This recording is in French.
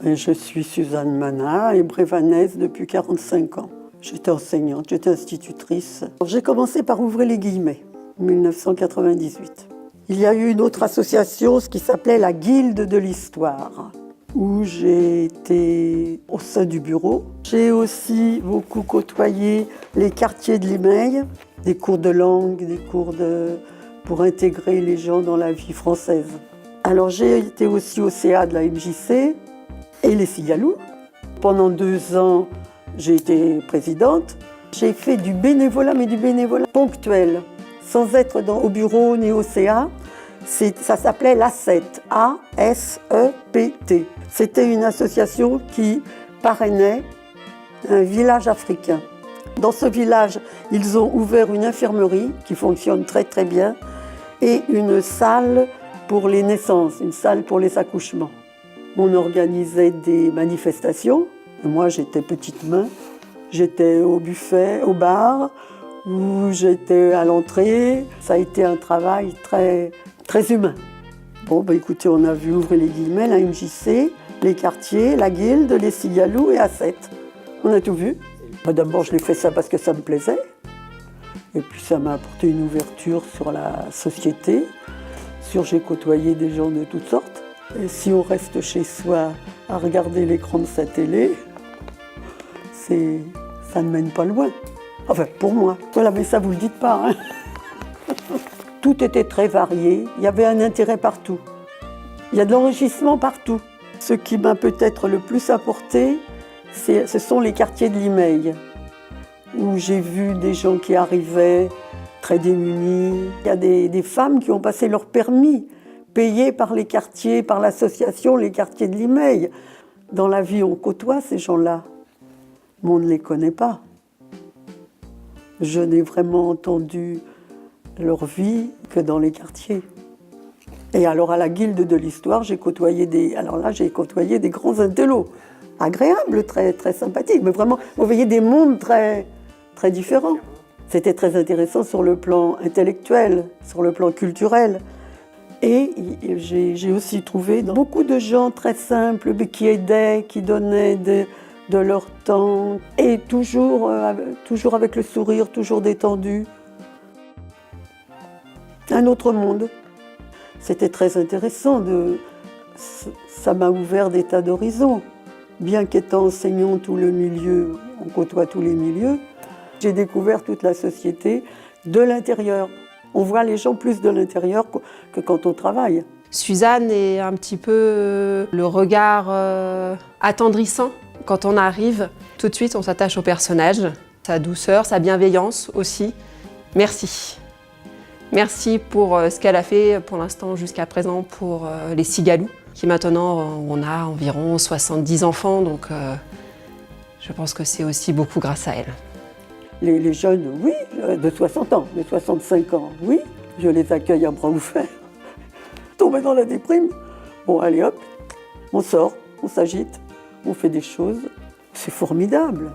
Et je suis Suzanne Manat et brévanaise depuis 45 ans. J'étais enseignante, j'étais institutrice. J'ai commencé par ouvrir les guillemets, en 1998. Il y a eu une autre association, ce qui s'appelait la Guilde de l'Histoire, où j'ai été au sein du bureau. J'ai aussi beaucoup côtoyé les quartiers de Limeil, des cours de langue, des cours pour intégrer les gens dans la vie française. Alors j'ai été aussi au CA de la MJC et les Cigaloux. Pendant 2 ans, j'ai été présidente. J'ai fait du bénévolat, mais du bénévolat ponctuel, sans être au bureau ni au CA. Ça s'appelait l'ASET, A-S-E-P-T. C'était une association qui parrainait un village africain. Dans ce village, ils ont ouvert une infirmerie qui fonctionne très très bien et une salle pour les naissances, une salle pour les accouchements. On organisait des manifestations. Et moi, j'étais petite main. J'étais au buffet, au bar, ou j'étais à l'entrée. Ça a été un travail très, très humain. Bon, bah, écoutez, on a vu ouvrir les guillemets, la MJC, les quartiers, la Guilde, les Cigaloux et A7. On a tout vu. Bah, d'abord, je l'ai fait ça parce que ça me plaisait. Et puis, ça m'a apporté une ouverture sur la société. J'ai côtoyé des gens de toutes sortes. Et si on reste chez soi à regarder l'écran de sa télé, ça ne mène pas loin. Enfin, pour moi. Voilà, mais ça, vous ne le dites pas. Hein. Tout était très varié. Il y avait un intérêt partout. Il y a de l'enrichissement partout. Ce qui m'a peut-être le plus apporté, ce sont les quartiers de Limeil, où j'ai vu des gens qui arrivaient très démunis. Il y a des femmes qui ont passé leur permis, payées par les quartiers, par l'association Les Quartiers de Limeil. Dans la vie, on côtoie ces gens-là, mais on ne les connaît pas. Je n'ai vraiment entendu leur vie que dans les quartiers. Et alors à la Guilde de l'Histoire, j'ai côtoyé des grands intellos, agréables, très, très sympathiques, mais vraiment, vous voyez des mondes très, très différents. C'était très intéressant sur le plan intellectuel, sur le plan culturel. Et j'ai aussi trouvé beaucoup de gens très simples, qui aidaient, qui donnaient de leur temps, et toujours avec le sourire, toujours détendu. Un autre monde. C'était très intéressant, ça m'a ouvert des tas d'horizons. Bien qu'étant enseignant tout le milieu, on côtoie tous les milieux, j'ai découvert toute la société de l'intérieur. On voit les gens plus de l'intérieur que quand on travaille. Suzanne est un petit peu le regard attendrissant. Quand on arrive, tout de suite on s'attache au personnage. Sa douceur, sa bienveillance aussi. Merci. Merci pour ce qu'elle a fait pour l'instant jusqu'à présent pour les Cigaloux, qui maintenant on a environ 70 enfants, donc je pense que c'est aussi beaucoup grâce à elle. Les jeunes, oui, de 60 ans, de 65 ans, oui, je les accueille à bras ouverts. Tomber dans la déprime, bon allez hop, on sort, on s'agite, on fait des choses, c'est formidable.